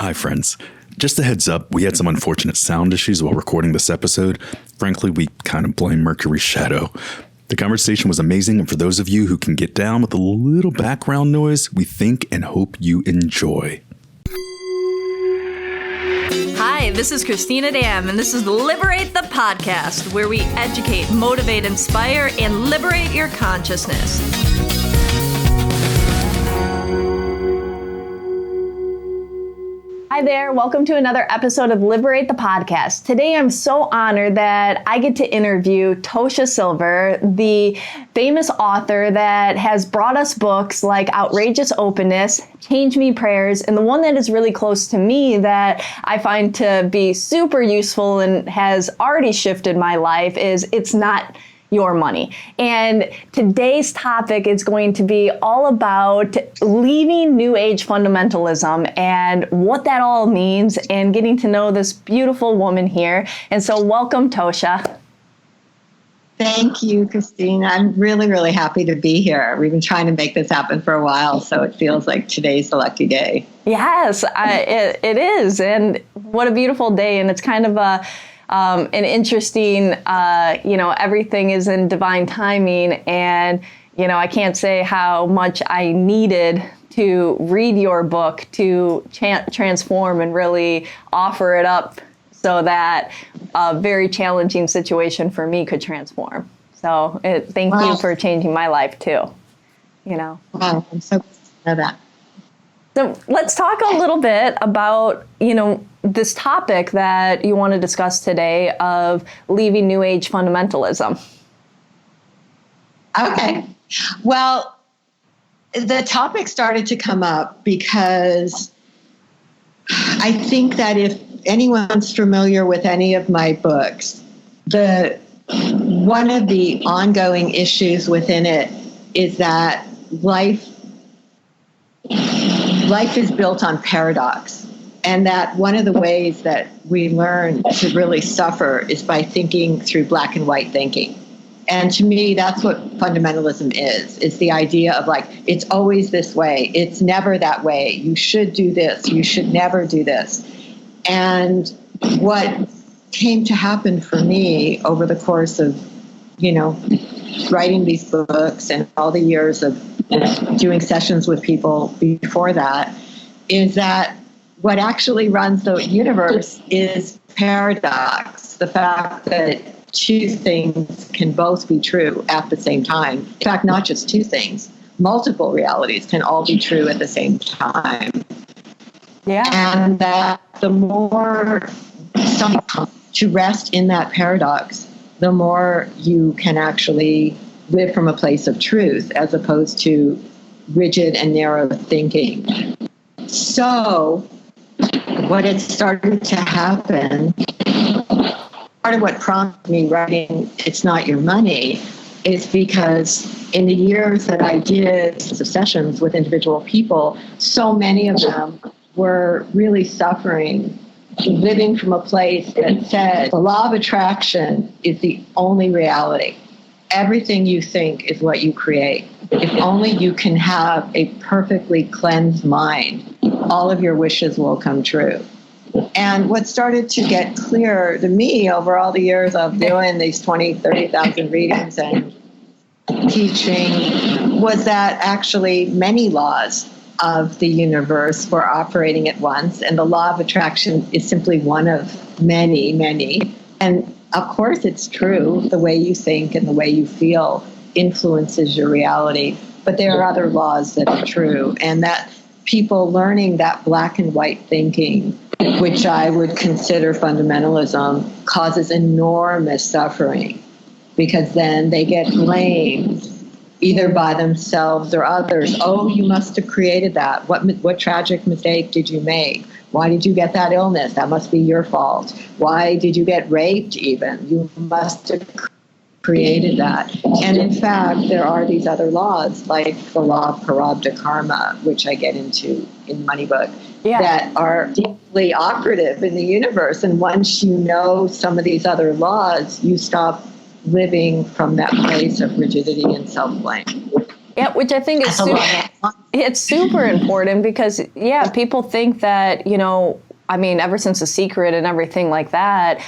Hi, friends. Just a heads up, we had some unfortunate sound issues while recording this episode. Frankly, we kind of blame Mercury's shadow. The conversation was amazing, and for those of you who can get down with a little background noise, we think and hope you enjoy. Hi, this is Cristina and this is Liberate the podcast, where we educate, motivate, inspire, and liberate your consciousness. Hi there, welcome to another episode of Liberate the podcast. Today I'm so honored that I get to interview Tosha Silver, the famous author that has brought us books like Outrageous Openness, Change Me Prayers, and the one that is really close to me that I find to be super useful and has already shifted my life is It's Not Your Money. And today's topic is going to be all about leaving New Age fundamentalism and what that all means and getting to know this beautiful woman here. And so welcome, Tosha. Thank you, Cristina. I'm really, really happy to be here. We've been trying to make this happen for a while, so it feels like today's the lucky day. Yes, it is. And what a beautiful day. And it's kind of an interesting, everything is in divine timing. And, I can't say how much I needed to read your book to transform and really offer it up so that a very challenging situation for me could transform. So thank you for changing my life too, Wow, I'm so glad to know that. So let's talk a little bit about, this topic that you want to discuss today of leaving New Age fundamentalism. Okay. Well, the topic started to come up because I think that if anyone's familiar with any of my books, one of the ongoing issues within it is that life is built on paradox. And that one of the ways that we learn to really suffer is by thinking through black and white thinking. And to me, that's what fundamentalism is. It's the idea of it's always this way. It's never that way. You should do this. You should never do this. And what came to happen for me over the course of, writing these books and all the years of doing sessions with people before that is that what actually runs the universe is paradox, the fact that two things can both be true at the same time. In fact, not just two things, multiple realities can all be true at the same time. Yeah. And that the more some come to rest in that paradox, the more you can actually live from a place of truth as opposed to rigid and narrow thinking. So what had started to happen, part of what prompted me writing It's Not Your Money is because in the years that I did sessions with individual people, so many of them were really suffering, living from a place that said the law of attraction is the only reality. Everything you think is what you create. If only you can have a perfectly cleansed mind, all of your wishes will come true. And what started to get clear to me over all the years of doing these 20, 30,000 readings and teaching was that actually many laws of the universe were operating at once. And the law of attraction is simply one of many, many. And of course, it's true. The way you think and the way you feel influences your reality. But there are other laws that are true. And that people learning that black and white thinking, which I would consider fundamentalism, causes enormous suffering because then they get blamed either by themselves or others. Oh, you must have created that. What tragic mistake did you make? Why did you get that illness? That must be your fault. Why did you get raped even? You must have created that. And in fact, there are these other laws, like the law of Prarabdha karma, which I get into in the Money book, that are deeply operative in the universe. And once you know some of these other laws, you stop living from that place of rigidity and self-blame. Yeah, which I think is it's super important because, people think that, I mean, ever since The Secret and everything like that,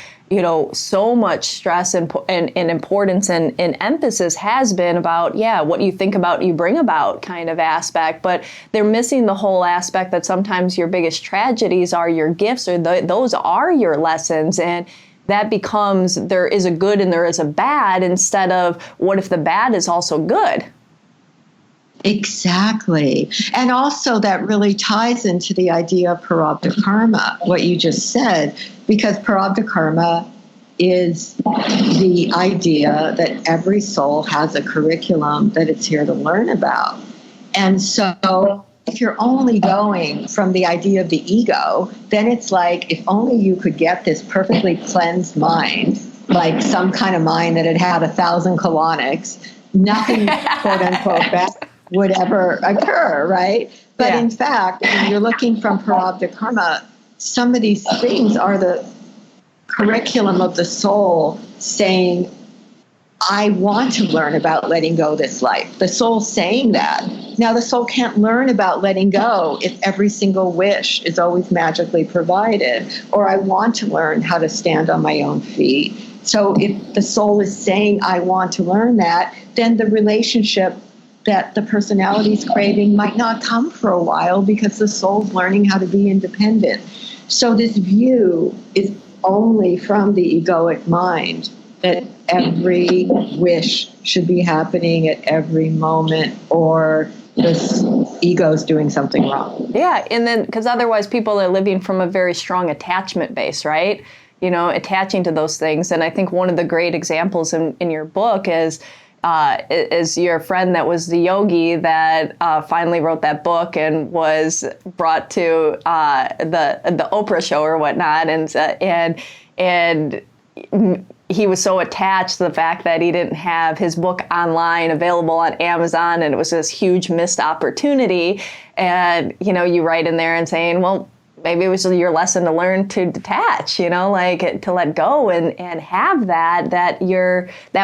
so much stress and importance and emphasis has been about, what you think about, you bring about kind of aspect. But they're missing the whole aspect that sometimes your biggest tragedies are your gifts, or those are your lessons. And that becomes, there is a good and there is a bad, instead of what if the bad is also good? Exactly. And also that really ties into the idea of parabdha karma, what you just said, because parabdha karma is the idea that every soul has a curriculum that it's here to learn about. And so if you're only going from the idea of the ego, then it's like, if only you could get this perfectly cleansed mind, like some kind of mind that had 1,000 colonics, nothing, quote unquote, bad would ever occur, right? But in fact, when you're looking from parabdha karma, some of these things are the curriculum of the soul saying, I want to learn about letting go this life. The soul's saying that. Now, the soul can't learn about letting go if every single wish is always magically provided, or I want to learn how to stand on my own feet. So if the soul is saying, I want to learn that, then the relationship that the personality's craving might not come for a while because the soul's learning how to be independent. So this view is only from the egoic mind that every wish should be happening at every moment, or this ego's doing something wrong. Yeah, and then, because otherwise people are living from a very strong attachment base, right? Attaching to those things. And I think one of the great examples in your book is your friend that was the yogi that finally wrote that book and was brought to the Oprah show or whatnot, and he was so attached to the fact that he didn't have his book online available on Amazon, and it was this huge missed opportunity. And you write in there and saying, well, maybe it was your lesson to learn to detach, like to let go and have that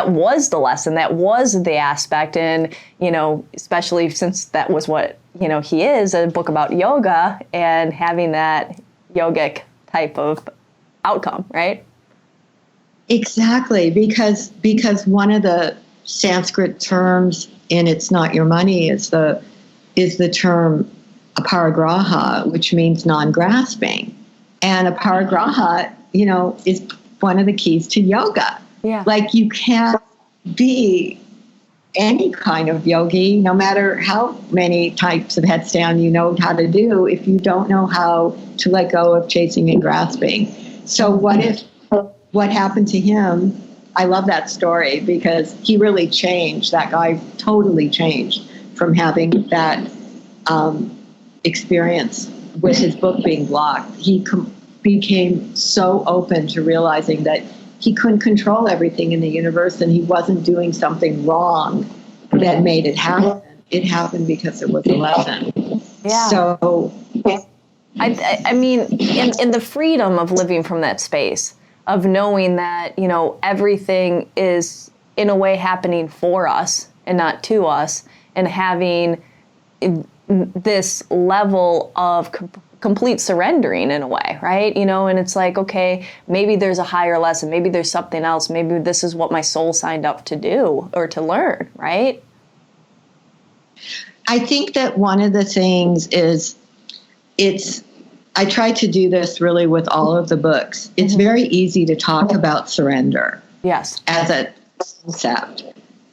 was the lesson, that was the aspect. And, especially since that was what, he is, a book about yoga and having that yogic type of outcome, right? Exactly, because one of the Sanskrit terms in It's Not Your Money is the term aparigraha, which means non-grasping. And aparigraha, is one of the keys to yoga. Yeah. Like, you can't be any kind of yogi, no matter how many types of headstand you know how to do, if you don't know how to let go of chasing and grasping. So what happened to him, I love that story because he really changed. That guy totally changed from having that experience with his book being blocked. He became so open to realizing that he couldn't control everything in the universe, and he wasn't doing something wrong that made it happen. It happened because it was a lesson. Yeah. So, I mean, in the freedom of living from that space, of knowing that, everything is in a way happening for us and not to us, and having this level of complete surrendering in a way, right? And it's like, okay, maybe there's a higher lesson, maybe there's something else, maybe this is what my soul signed up to do or to learn, right? I think that one of the things is I try to do this really with all of the books. It's very easy to talk about surrender. Yes. As a concept.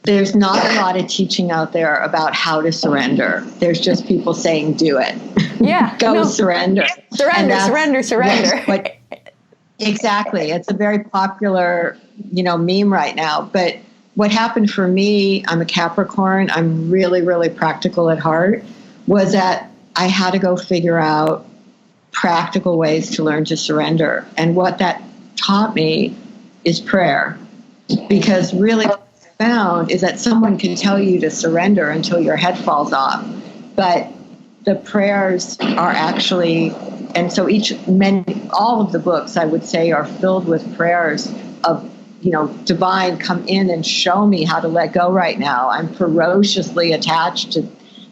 There's not a lot of teaching out there about how to surrender. There's just people saying, do it. Yeah. Surrender. Surrender. Exactly. It's a very popular, meme right now. But what happened for me, I'm a Capricorn, I'm really, really practical at heart, was that I had to go figure out practical ways to learn to surrender. And what that taught me is prayer. Because really what I found is that someone can tell you to surrender until your head falls off. But the prayers are actually, and so all of the books I would say are filled with prayers of divine, come in and show me how to let go right now. I'm ferociously attached to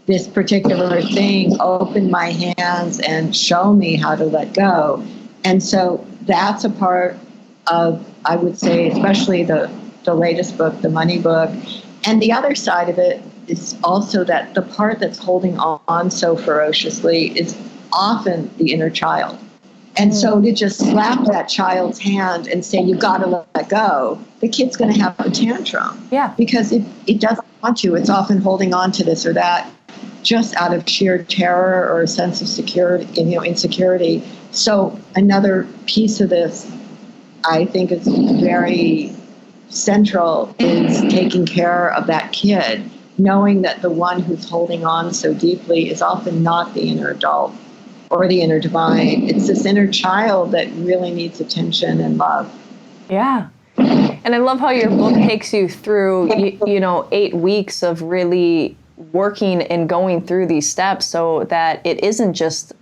this particular thing. Open my hands and show me how to let go. And so that's a part of, I would say, especially the latest book, the money book. And the other side of it is also that the part that's holding on so ferociously is often the inner child. And so to just slap that child's hand and say, you've got to let go, the kid's going to have a tantrum. Yeah. Because it doesn't want to. It's often holding on to this or that just out of sheer terror or a sense of security, insecurity. So another piece of this, I think, is very central, is taking care of that kid, knowing that the one who's holding on so deeply is often not the inner adult or the inner divine. It's this inner child that really needs attention and love. Yeah. And I love how your book takes you through, 8 weeks of really working and going through these steps so that it isn't just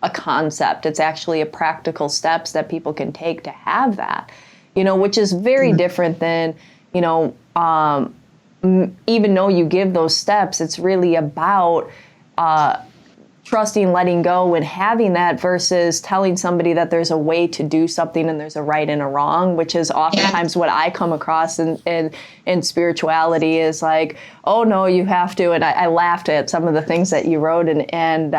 a concept. It's actually a practical steps that people can take to have that, which is very different than, even though you give those steps, it's really about trusting, letting go, and having that versus telling somebody that there's a way to do something and there's a right and a wrong, which is oftentimes what I come across in spirituality is like, oh no, you have to. And I laughed at some of the things that you wrote and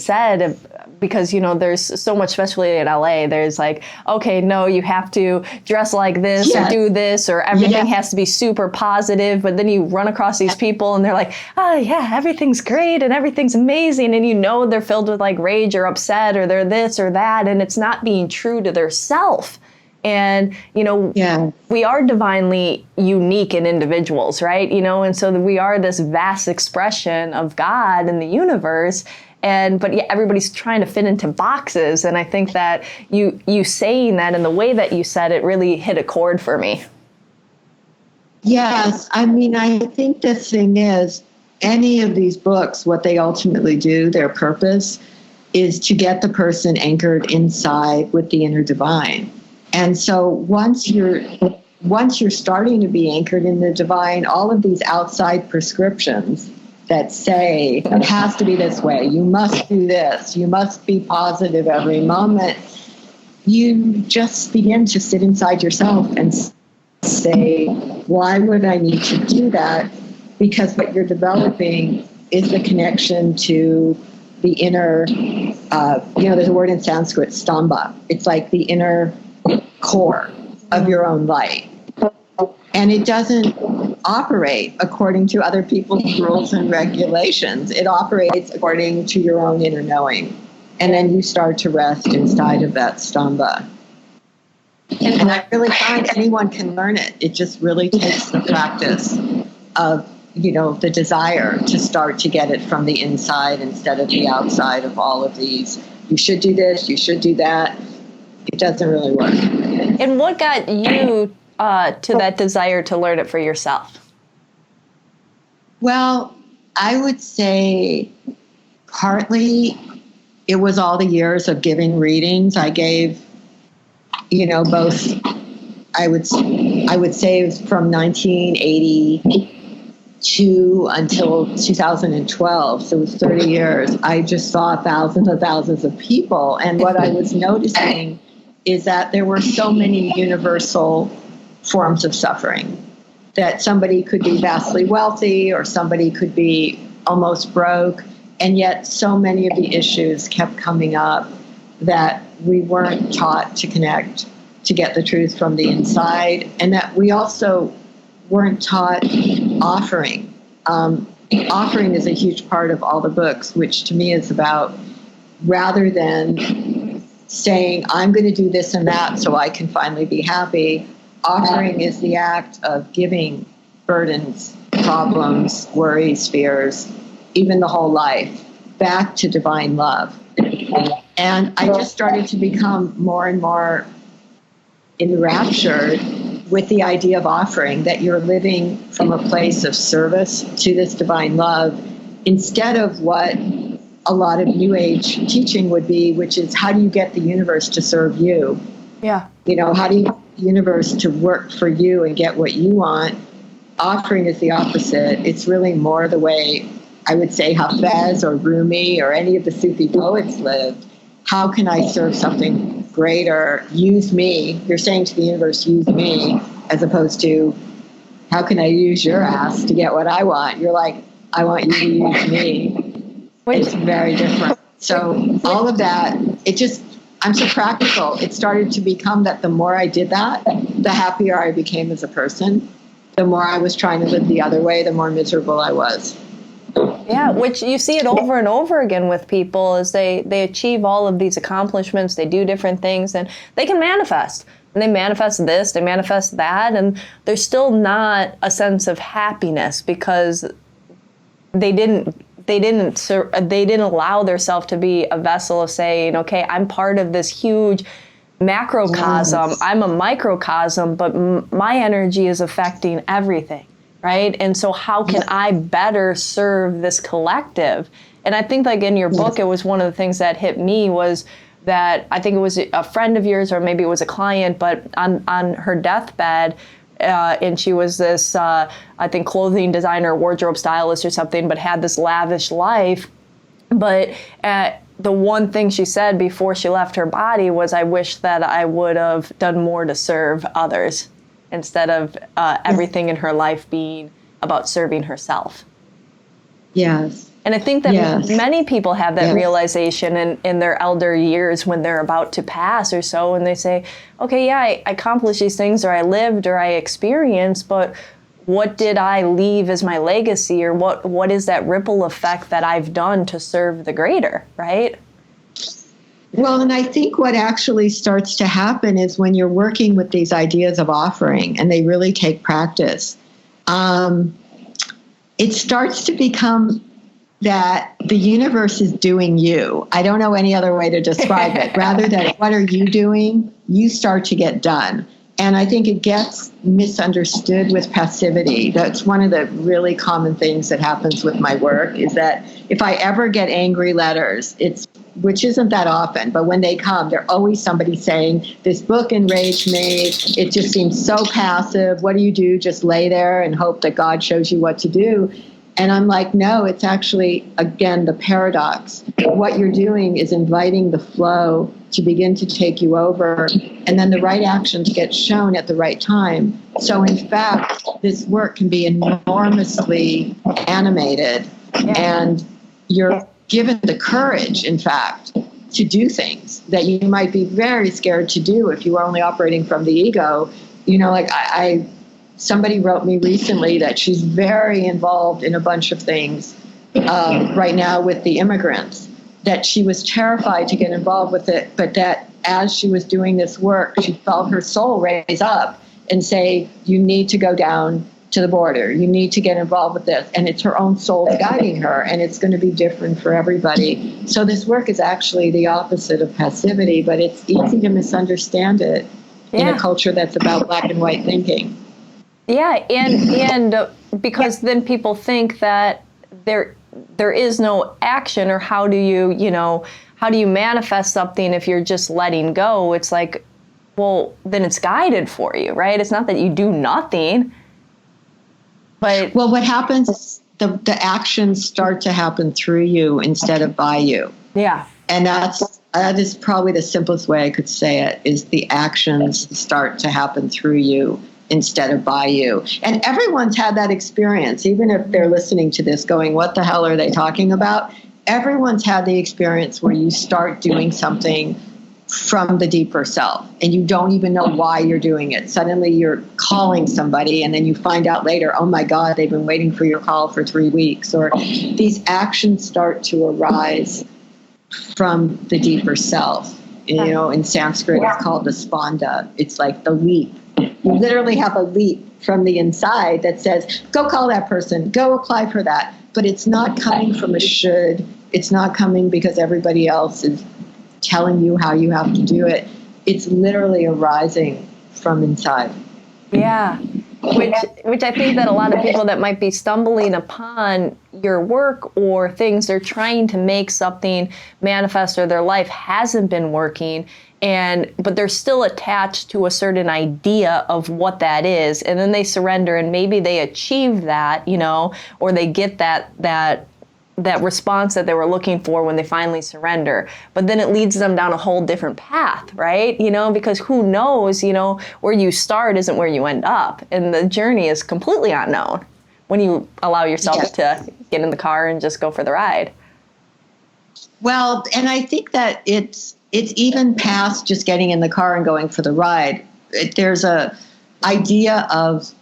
said, because, there's so much, especially in LA, there's like, okay, no, you have to dress like this or do this, or everything has to be super positive. But then you run across these people and they're like, oh yeah, everything's great and everything's amazing. And they're filled with like rage or upset or they're this or that. And it's not being true to their self. And, we are divinely unique in individuals, right? And so we are this vast expression of God in the universe. But everybody's trying to fit into boxes. And I think that you saying that and the way that you said it really hit a chord for me. Yes. I mean, I think the thing is, any of these books, what they ultimately do, their purpose, is to get the person anchored inside with the inner divine. And so once you're starting to be anchored in the divine, all of these outside prescriptions that say it has to be this way, you must do this, you must be positive every moment, you just begin to sit inside yourself and say, why would I need to do that? Because what you're developing is the connection to the inner, there's a word in Sanskrit, stamba. It's like the inner core of your own light. And it doesn't operate according to other people's rules and regulations. It operates according to your own inner knowing. And then you start to rest inside of that stamba. And I really find anyone can learn it. It just really takes the practice of, the desire to start to get it from the inside instead of the outside of all of these. You should do this, you should do that. It doesn't really work. And what got you to that desire to learn it for yourself? Well, I would say partly it was all the years of giving readings. I gave, both, I would say it was from 1982 until 2012. So it was 30 years. I just saw thousands and thousands of people. And what I was noticing is that there were so many universal forms of suffering, that somebody could be vastly wealthy or somebody could be almost broke, and yet so many of the issues kept coming up that we weren't taught to connect, to get the truth from the inside, and that we also weren't taught offering. Offering is a huge part of all the books, which to me is about, rather than saying, I'm going to do this and that so I can finally be happy, offering is the act of giving burdens, problems, worries, fears, even the whole life, back to divine love. And I just started to become more and more enraptured with the idea of offering, that you're living from a place of service to this divine love, instead of what a lot of New Age teaching would be, which is how do you get the universe to serve you? Yeah. How do you get the universe to work for you and get what you want? Offering is the opposite. It's really more the way I would say Hafez or Rumi or any of the Sufi poets lived. How can I serve something greater? Use me. You're saying to the universe, use me, as opposed to how can I use your ass to get what I want? You're like, I want you to use me. It's very different. So all of that, I'm so practical. It started to become that the more I did that, the happier I became as a person. The more I was trying to live the other way, the more miserable I was. Yeah, which you see it over and over again with people as they achieve all of these accomplishments, they do different things, and they can manifest. And they manifest this, they manifest that, and there's still not a sense of happiness because they didn't allow themselves to be a vessel of saying, okay, I'm part of this huge macrocosm. Yes. I'm a microcosm, but my energy is affecting everything, right? And so how can I better serve this collective? And I think like in your book, it was one of the things that hit me was that I think it was a friend of yours or maybe it was a client, but on her deathbed, and she was this, I think, clothing designer, wardrobe stylist or something, but had this lavish life. But the one thing she said before she left her body was, I wish that I would have done more to serve others instead of everything in her life being about serving herself. Yes. And I think that many people have that realization in their elder years when they're about to pass or so, and they say, okay, yeah, I accomplished these things, or I lived, or I experienced, but what did I leave as my legacy, or what is that ripple effect that I've done to serve the greater, right? Well, and I think what actually starts to happen is when you're working with these ideas of offering, and they really take practice, it starts to become that the universe is doing you. I don't know any other way to describe it. Rather than what are you doing, you start to get done. And I think it gets misunderstood with passivity. That's one of the really common things that happens with my work is that if I ever get angry letters, which isn't that often, but when they come, there's always somebody saying, this book enraged me. It just seems so passive. What do? Just lay there and hope that God shows you what to do. And I'm like, no, it's actually, again, the paradox. What you're doing is inviting the flow to begin to take you over, and then the right actions get shown at the right time. So in fact, this work can be enormously animated, and you're given the courage, in fact, to do things that you might be very scared to do if you were only operating from the ego. Like somebody wrote me recently that she's very involved in a bunch of things right now with the immigrants, that she was terrified to get involved with it, but that as she was doing this work, she felt her soul raise up and say, you need to go down to the border. You need to get involved with this. And it's her own soul guiding her, and it's going to be different for everybody. So this work is actually the opposite of passivity, but it's easy to misunderstand it in a culture that's about black and white thinking. Yeah, and because then people think that there is no action, or how do you manifest something if you're just letting go? It's like, well, then it's guided for you, right? It's not that you do nothing. But well, what happens is the actions start to happen through you instead of by you. Yeah. And that is probably the simplest way I could say it, is the actions start to happen through you instead of by you. And everyone's had that experience, even if they're listening to this going, what the hell are they talking about? Everyone's had the experience where you start doing something from the deeper self and you don't even know why you're doing it. Suddenly you're calling somebody and then you find out later, oh my God, they've been waiting for your call for 3 weeks. Or these actions start to arise from the deeper self. In Sanskrit, it's called the spanda. It's like the leap. You literally have a leap from the inside that says, go call that person, go apply for that. But it's not coming from a should. It's not coming because everybody else is telling you how you have to do it. It's literally arising from inside. Yeah, which I think that a lot of people that might be stumbling upon, your work or things, they're trying to make something manifest or their life hasn't been working, but they're still attached to a certain idea of what that is, and then they surrender and maybe they achieve that, or they get that response that they were looking for when they finally surrender. But then it leads them down a whole different path, right? Because who knows, where you start isn't where you end up. And the journey is completely unknown when you allow yourself to get in the car and just go for the ride. Well, and I think that it's even past just getting in the car and going for the ride. There's a idea of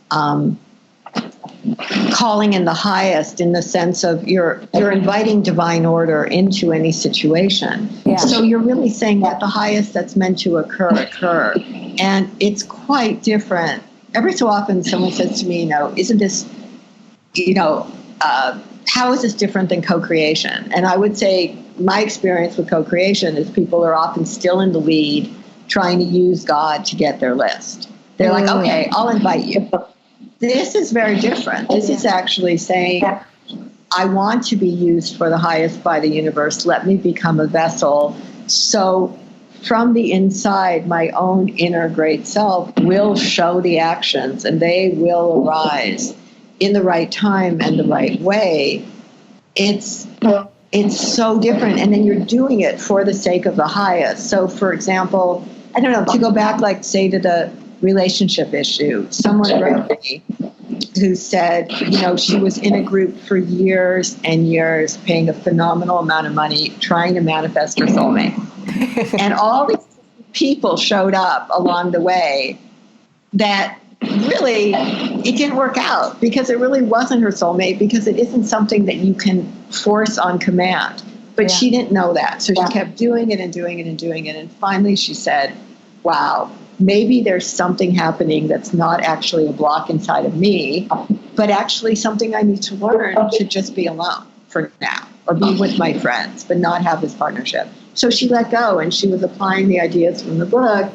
calling in the highest, in the sense of you're inviting divine order into any situation. Yeah. So you're really saying that the highest that's meant to occur. And it's quite different. Every so often someone says to me, isn't this, how is this different than co-creation? And I would say my experience with co-creation is people are often still in the lead, trying to use God to get their list. They're like, okay, I'll invite you. This is very different. This is actually saying, I want to be used for the highest by the universe. Let me become a vessel. So from the inside, my own inner great self will show the actions, and they will arise in the right time and the right way. It's so different. And then you're doing it for the sake of the highest. So, for example, I don't know, to go back, like, say, to the relationship issue, someone wrote me who said, she was in a group for years and years, paying a phenomenal amount of money, trying to manifest her soulmate. And all these people showed up along the way that really, it didn't work out, because it really wasn't her soulmate, because it isn't something that you can force on command. But she didn't know that. So she kept doing it and doing it and doing it. And finally she said, wow, maybe there's something happening that's not actually a block inside of me, but actually something I need to learn to just be alone for now, or be with my friends, but not have this partnership. So she let go, and she was applying the ideas from the book.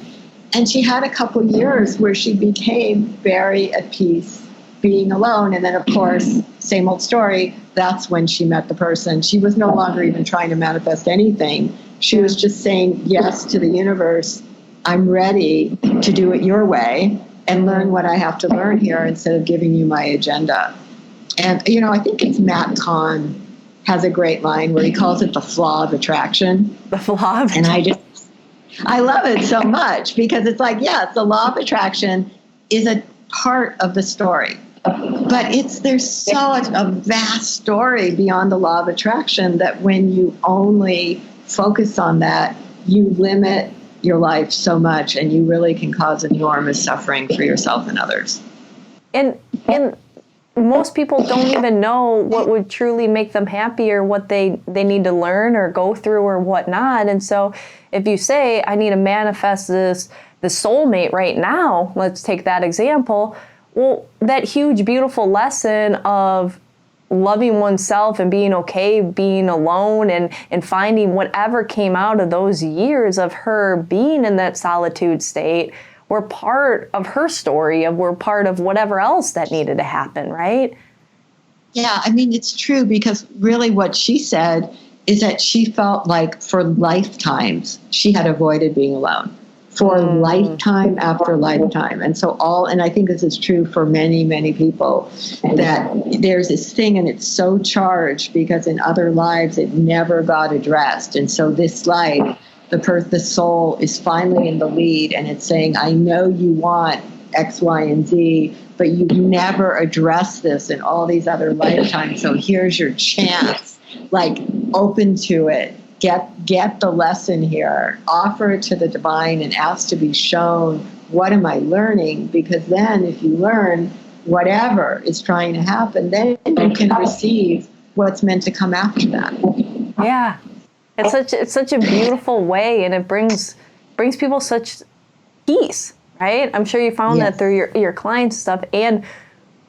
And she had a couple years where she became very at peace being alone. And then, of course, same old story, that's when she met the person. She was no longer even trying to manifest anything. She was just saying yes to the universe. I'm ready to do it your way and learn what I have to learn here, instead of giving you my agenda. And, I think it's Matt Kahn has a great line where he calls it the flaw of attraction. The flaw of attraction. And I love it so much, because it's like, yes, the law of attraction is a part of the story. But there's such a vast story beyond the law of attraction that when you only focus on that, you limit your life so much, and you really can cause enormous suffering for yourself and others. And most people don't even know what would truly make them happy, or what they need to learn or go through or whatnot. And so if you say, I need to manifest the soulmate right now, let's take that example. Well, that huge, beautiful lesson of loving oneself and being okay being alone, and finding whatever came out of those years of her being in that solitude state were part of her story, were part of whatever else that needed to happen, right? Yeah, I mean, it's true, because really what she said is that she felt like for lifetimes she had avoided being alone. For lifetime after lifetime. And I think this is true for many, many people, that there's this thing, and it's so charged because in other lives it never got addressed. And so this life, the soul is finally in the lead, and it's saying, I know you want X, Y, and Z, but you've never addressed this in all these other lifetimes. So here's your chance, like, open to it. Get the lesson here, offer it to the divine, and ask to be shown, what am I learning? Because then if you learn whatever is trying to happen, then you can receive what's meant to come after that. Yeah. It's such a beautiful way, and it brings people such peace, right? I'm sure you found that through your clients' stuff, and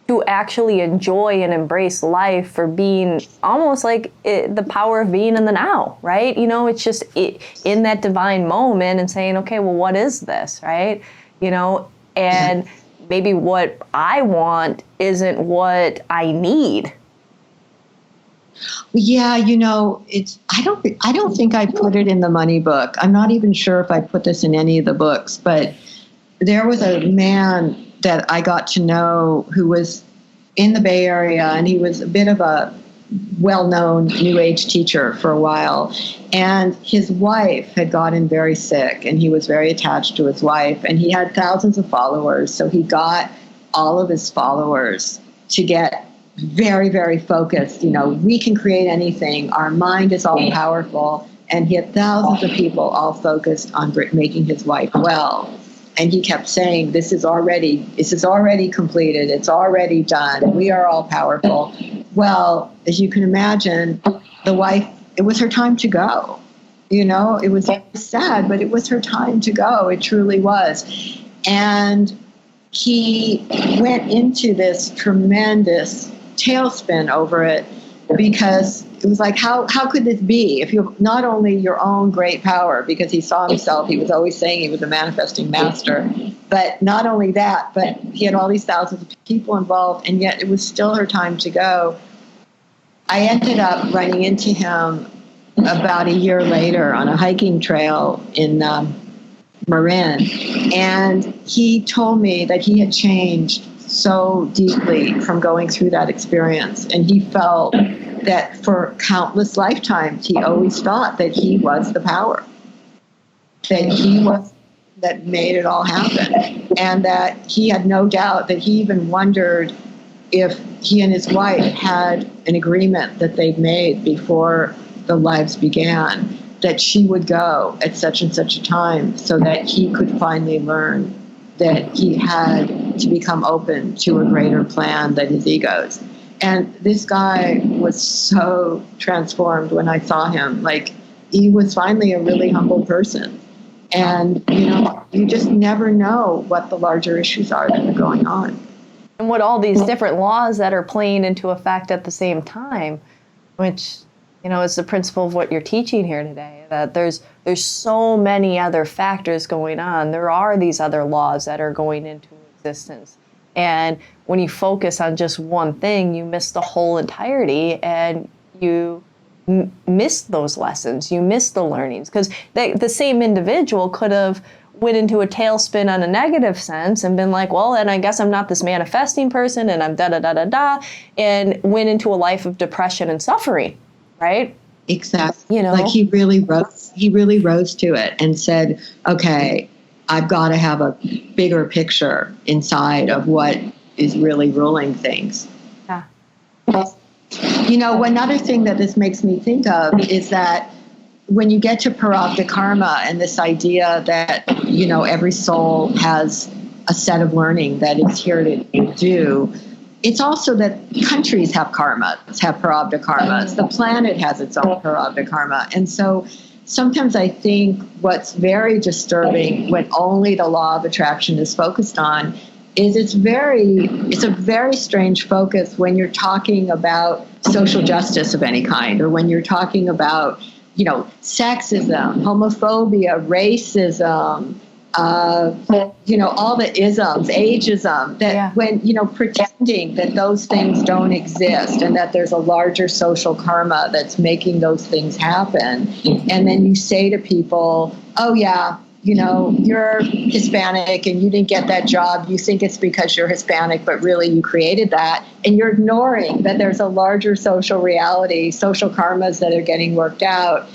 to actually enjoy and embrace life for being almost like the power of being in the now, right? It's just in that divine moment and saying, okay, well, what is this, right? And maybe what I want isn't what I need. Yeah, I don't think I put it in the money book. I'm not even sure if I put this in any of the books, but there was a man that I got to know who was in the Bay Area, and he was a bit of a well-known New Age teacher for a while. And his wife had gotten very sick, and he was very attached to his wife, and he had thousands of followers. So he got all of his followers to get very, very focused. We can create anything. Our mind is all powerful. And he had thousands of people all focused on making his wife well. And he kept saying, this is already completed. It's already done. We are all powerful. Well, as you can imagine, the wife, it was her time to go. It was sad, but it was her time to go. It truly was. And he went into this tremendous tailspin over it, because it was like, how could this be? If you not only your own great power, because he saw himself, he was always saying he was a manifesting master, but not only that, but he had all these thousands of people involved, and yet it was still her time to go. I ended up running into him about a year later on a hiking trail in Marin, and he told me that he had changed so deeply from going through that experience, and he felt that for countless lifetimes he always thought that he was the power, that he was that made it all happen, and that he had no doubt that he even wondered if he and his wife had an agreement that they'd made before the lives began, that she would go at such and such a time so that he could finally learn that he had to become open to a greater plan than his egos. And this guy was so transformed when I saw him. Like, he was finally a really humble person. And, you just never know what the larger issues are that are going on. And what all these different laws that are playing into effect at the same time, which, is the principle of what you're teaching here today, that there's so many other factors going on. There are these other laws that are going into existence. And when you focus on just one thing, you miss the whole entirety, and you miss those lessons. You miss the learnings, because the same individual could have went into a tailspin on a negative sense and been like, well, and I guess I'm not this manifesting person, and I'm da-da-da-da-da, and went into a life of depression and suffering, right? Exactly. Like, he really rose to it and said, okay, I've got to have a bigger picture inside of what is really ruling things. Yeah. One other thing that this makes me think of is that when you get to Prarabdha karma and this idea that, every soul has a set of learning that it's here to do, it's also that countries have karmas, have Prarabdha karmas. The planet has its own Prarabdha karma. And so sometimes I think what's very disturbing when only the law of attraction is focused on is it's a very strange focus when you're talking about social justice of any kind, or when you're talking about, sexism, homophobia, racism, all the isms, ageism, that when, pretending that those things don't exist and that there's a larger social karma that's making those things happen. And then you say to people, oh yeah, you're Hispanic and you didn't get that job. You think it's because you're Hispanic, but really you created that. And you're ignoring that there's a larger social reality, social karmas that are getting worked out.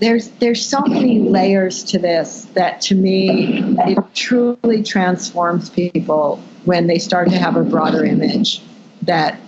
There's so many layers to this that, to me, it truly transforms people when they start to have a broader image that,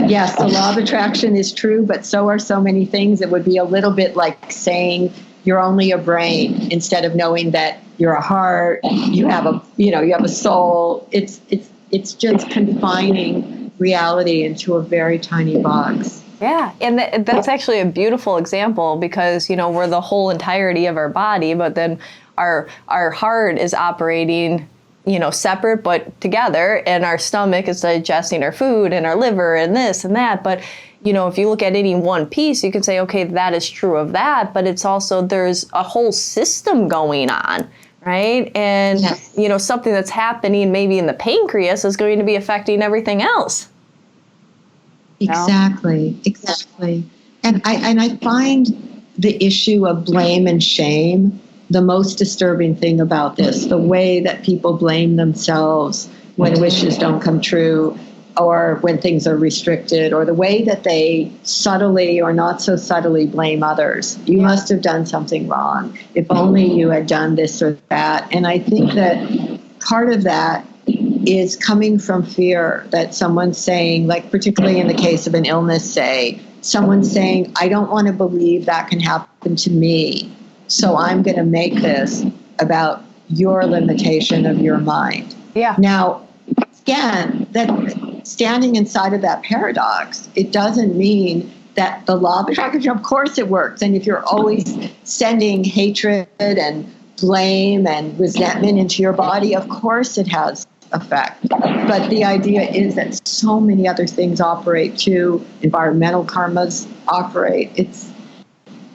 yes, the law of attraction is true, but so are so many things. It would be a little bit like saying you're only a brain instead of knowing that you're a heart, you have a soul. It's just confining reality into a very tiny box. Yeah, and that's actually a beautiful example, because, we're the whole entirety of our body, but then our heart is operating, separate but together, and our stomach is digesting our food, and our liver and this and that. But, if you look at any one piece, you can say, okay, that is true of that, but it's also, there's a whole system going on, right? And, yes. Something that's happening maybe in the pancreas is going to be affecting everything else. Exactly. And I find the issue of blame and shame the most disturbing thing about this, the way that people blame themselves when wishes don't come true or when things are restricted, or the way that they subtly or not so subtly blame others. You must have done something wrong. If only you had done this or that. And I think that part of that is coming from fear that someone's saying, like particularly in the case of an illness, say, someone's saying, I don't want to believe that can happen to me. So I'm going to make this about your limitation of your mind. Yeah. Now, again, that standing inside of that paradox, it doesn't mean that the law of attraction, of course it works. And if you're always sending hatred and blame and resentment into your body, of course it has effect. But the idea is that so many other things operate too. Environmental karmas operate.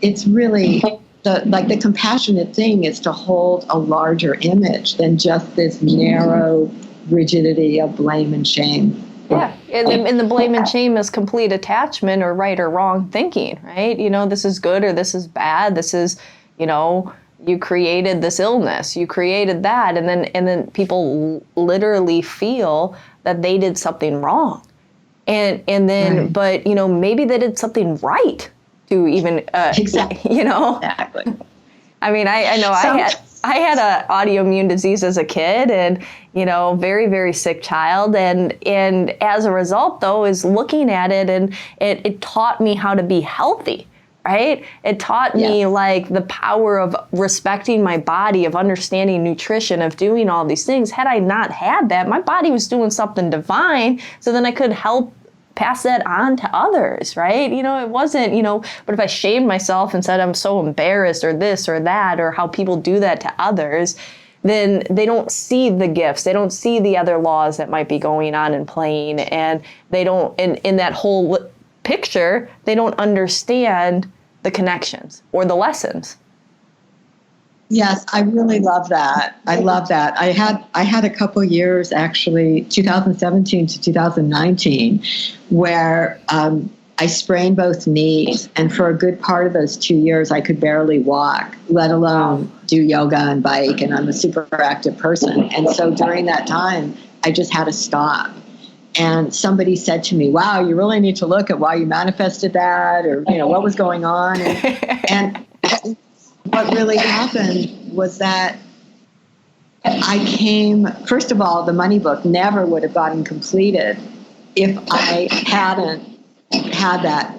It's really the compassionate thing is to hold a larger image than just this narrow rigidity of blame and shame. Yeah, and the blame and shame is complete attachment or right or wrong thinking, right? This is good or this is bad. This is, you created this illness, you created that, and then people literally feel that they did something wrong, and then right. But maybe they did something right to even exactly. Exactly. I mean, I know I had an autoimmune disease as a kid, and very, very sick child, and as a result though is looking at it, and it taught me how to be healthy. Right? It taught me like the power of respecting my body, of understanding nutrition, of doing all these things. Had I not had that, my body was doing something divine, so then I could help pass that on to others, right? It wasn't, but if I shamed myself and said I'm so embarrassed or this or that, or how people do that to others, then they don't see the gifts. They don't see the other laws that might be going on and playing, and they don't, in that whole picture, they don't understand the connections or the lessons. Yes, I really love that. I love that. I had a couple years, actually, 2017 to 2019, where I sprained both knees, and for a good part of those 2 years, I could barely walk, let alone do yoga and bike, and I'm a super active person. And so during that time, I just had to stop. And somebody said to me, wow, you really need to look at why you manifested that, or, what was going on. And what really happened was that I came, first of all, the money book never would have gotten completed if I hadn't had that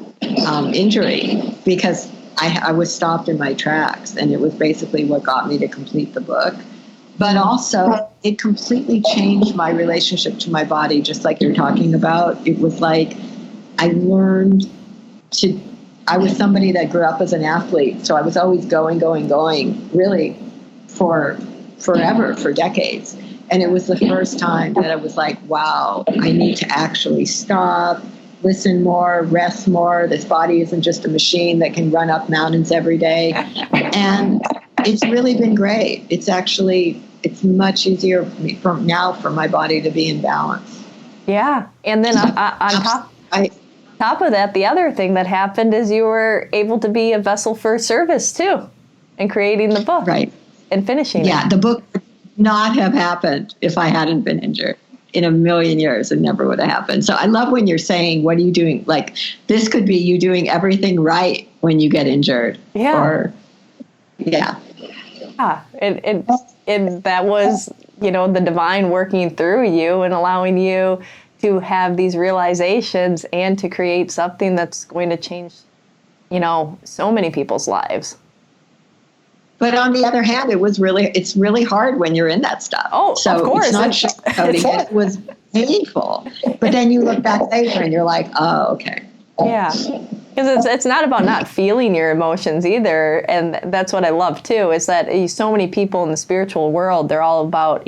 injury, because I was stopped in my tracks, and it was basically what got me to complete the book. But also, it completely changed my relationship to my body, just like you're talking about. It was like I learned I was somebody that grew up as an athlete, so I was always going, really for forever, for decades. And it was the first time that I was like, wow, I need to actually stop, listen more, rest more. This body isn't just a machine that can run up mountains every day. And it's really been great. It's much easier for my body to be in balance. Yeah. And then on top of that, the other thing that happened is you were able to be a vessel for service too, and creating the book. Right. And finishing it. Yeah, the book would not have happened if I hadn't been injured. In a million years, it never would have happened. So I love when you're saying, what are you doing? Like, this could be you doing everything right when you get injured. Yeah. Yeah. And that was, the divine working through you and allowing you to have these realizations and to create something that's going to change, so many people's lives. But on the other hand, it's really hard when you're in that stuff. Oh, so of course. It's not sugarcoating. It was painful. But then you look back later and you're like, oh, okay. Yeah. Because it's not about not feeling your emotions either. And that's what I love too, is that so many people in the spiritual world, they're all about,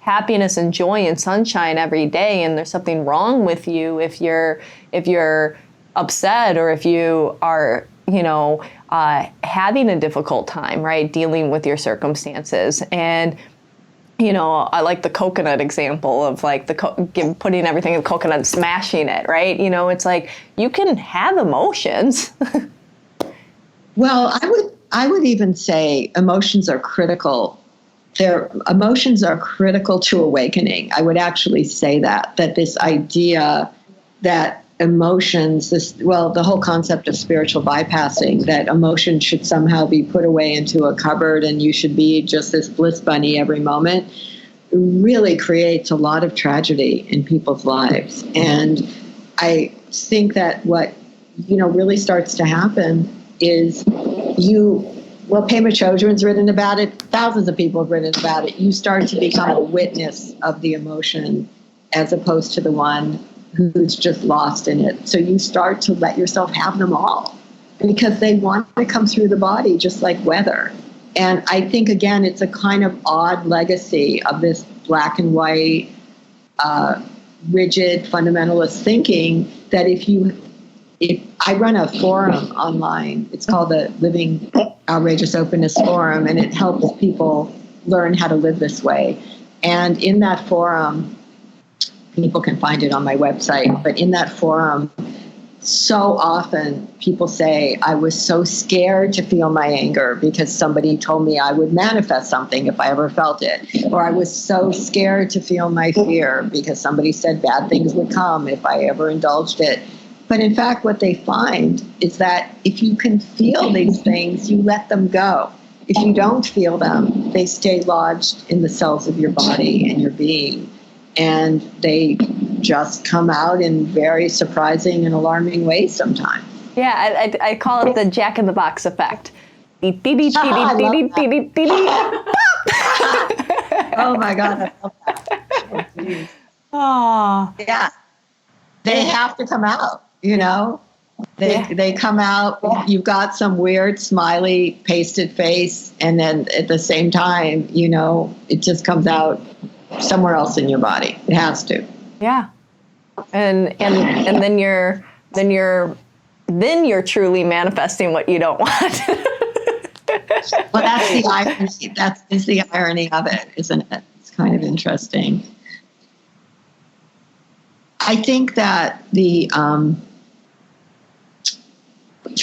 happiness and joy and sunshine every day. And there's something wrong with you if you're upset, or if you are, having a difficult time, right, dealing with your circumstances. And I like the coconut example of like putting everything in coconut and smashing it, right? It's like you can have emotions. Well, I would even say emotions are critical. Emotions are critical to awakening. I would actually say that this idea that emotions, the whole concept of spiritual bypassing, that emotion should somehow be put away into a cupboard and you should be just this bliss bunny every moment, really creates a lot of tragedy in people's lives. And I think that what, really starts to happen is Pema Chodron's written about it. Thousands of people have written about it. You start to become a witness of the emotion as opposed to the one who's just lost in it. So you start to let yourself have them all because they want to come through the body just like weather. And I think, again, it's a kind of odd legacy of this black and white, rigid fundamentalist thinking that if I run a forum online, it's called the Living Outrageous Openness Forum, and it helps people learn how to live this way. And in that forum, people can find it on my website, but in that forum, so often people say, I was so scared to feel my anger because somebody told me I would manifest something if I ever felt it. Or I was so scared to feel my fear because somebody said bad things would come if I ever indulged it. But in fact, what they find is that if you can feel these things, you let them go. If you don't feel them, they stay lodged in the cells of your body and your being. And they just come out in very surprising and alarming ways sometimes. Yeah, I call it the Jack in the Box effect. Oh my God, I love that. Oh. Yeah. They have to come out, They come out, you've got some weird smiley pasted face, and then at the same time, it just comes out somewhere else in your body. It has to. Yeah. And then you're truly manifesting what you don't want. Well, that's the irony. That is the irony of it, isn't it? It's kind of interesting. I think that to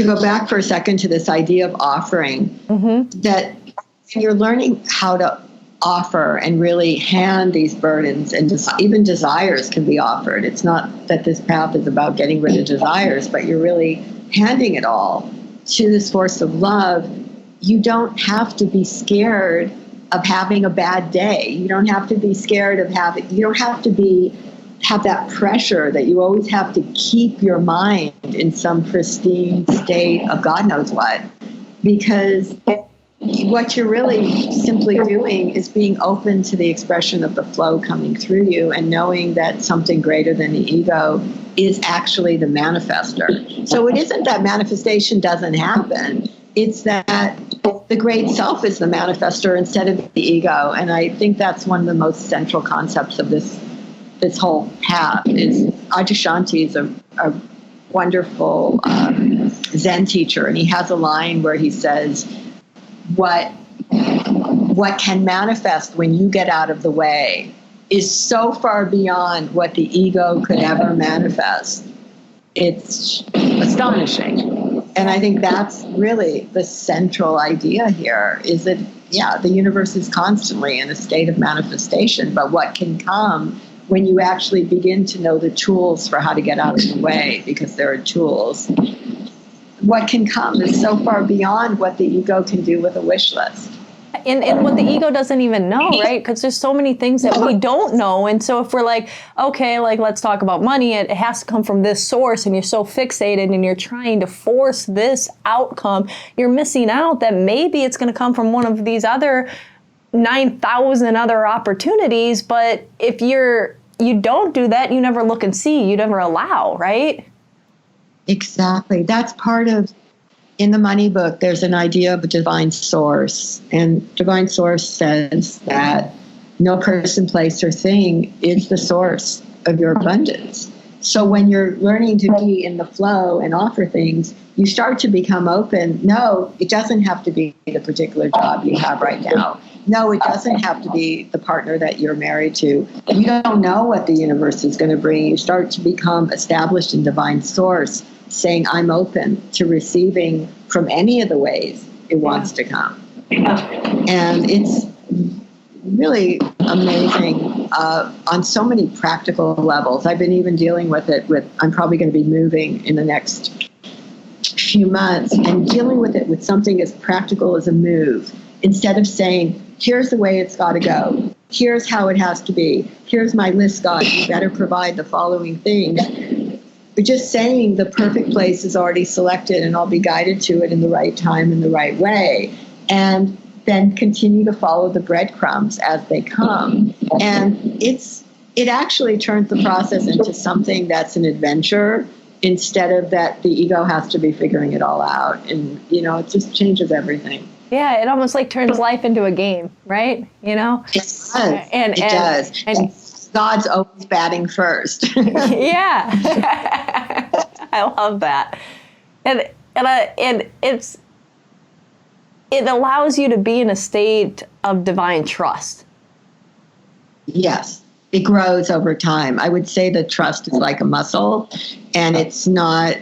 go back for a second to this idea of offering, that you're learning how to offer and really hand these burdens, and even desires can be offered. It's not that this path is about getting rid of desires, but you're really handing it all to this force of love. You don't have to be scared of having a bad day. You don't have to be scared of you don't have to have that pressure that you always have to keep your mind in some pristine state of God knows what, because what you're really simply doing is being open to the expression of the flow coming through you and knowing that something greater than the ego is actually the manifester. So it isn't that manifestation doesn't happen. It's that the great self is the manifester instead of the ego. And I think that's one of the most central concepts of this whole path. Is Adyashanti is a wonderful Zen teacher, and he has a line where he says, what can manifest when you get out of the way is so far beyond what the ego could ever manifest. It's astonishing. And I think that's really the central idea here, is that, the universe is constantly in a state of manifestation, but what can come when you actually begin to know the tools for how to get out of the way, because there are tools, what can come is so far beyond what the ego can do with a wish list. And what the ego doesn't even know, right? Because there's so many things that we don't know. And so if we're like, okay, let's talk about money, it has to come from this source, and you're so fixated and you're trying to force this outcome, you're missing out that maybe it's going to come from one of these other 9,000 other opportunities. But if you don't do that, you never look and see, you never allow, right? Exactly. That's part of, in the money book, there's an idea of a divine source. And divine source says that no person, place, or thing is the source of your abundance. So when you're learning to be in the flow and offer things, you start to become open. No, it doesn't have to be the particular job you have right now. No, it doesn't have to be the partner that you're married to. You don't know what the universe is going to bring. You start to become established in divine source, saying, I'm open to receiving from any of the ways it wants to come. And it's really amazing on so many practical levels. I've been even dealing with it I'm probably going to be moving in the next few months, and dealing with it with something as practical as a move, instead of saying, here's the way it's got to go, here's how it has to be, here's my list, God, you better provide the following things. But just saying the perfect place is already selected, and I'll be guided to it in the right time, in the right way. And then continue to follow the breadcrumbs as they come. And it actually turns the process into something that's an adventure, instead of that the ego has to be figuring it all out. And, it just changes everything. Yeah, it almost like turns life into a game, right? It does. It does. And God's always batting first. Yeah. I love that. And it allows you to be in a state of divine trust. Yes. It grows over time. I would say that trust is like a muscle, and it's not,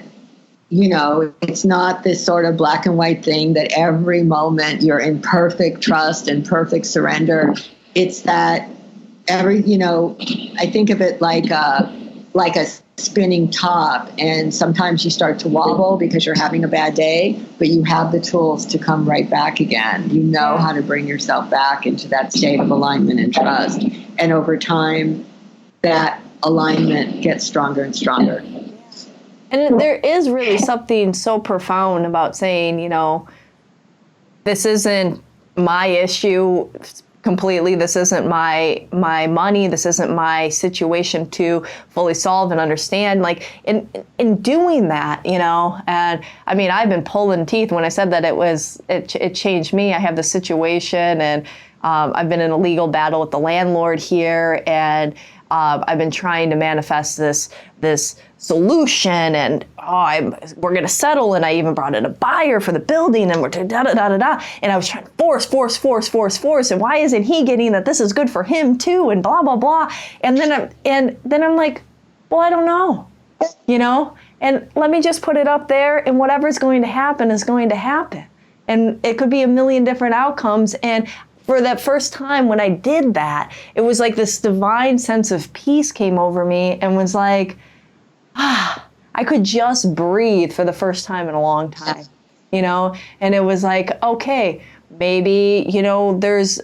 it's not this sort of black and white thing that every moment you're in perfect trust and perfect surrender. It's that I think of it like a spinning top, and sometimes you start to wobble because you're having a bad day, but you have the tools to come right back again. You know how to bring yourself back into that state of alignment and trust. And over time, that alignment gets stronger and stronger. And there is really something so profound about saying, this isn't my issue completely. This isn't my money. This isn't my situation to fully solve and understand. Like in doing that, and I mean, I've been pulling teeth when I said that it changed me. I have the situation, and I've been in a legal battle with the landlord here, and I've been trying to manifest this solution, and we're going to settle, and I even brought in a buyer for the building, and we're da-da-da-da-da, and I was trying to force, and why isn't he getting that this is good for him too, and blah, blah, blah, and then I'm like, well, I don't know, and let me just put it up there, and whatever's going to happen is going to happen, and it could be a million different outcomes. And for that first time when I did that, it was like this divine sense of peace came over me, and was like, I could just breathe for the first time in a long time, and it was like, okay, maybe, there's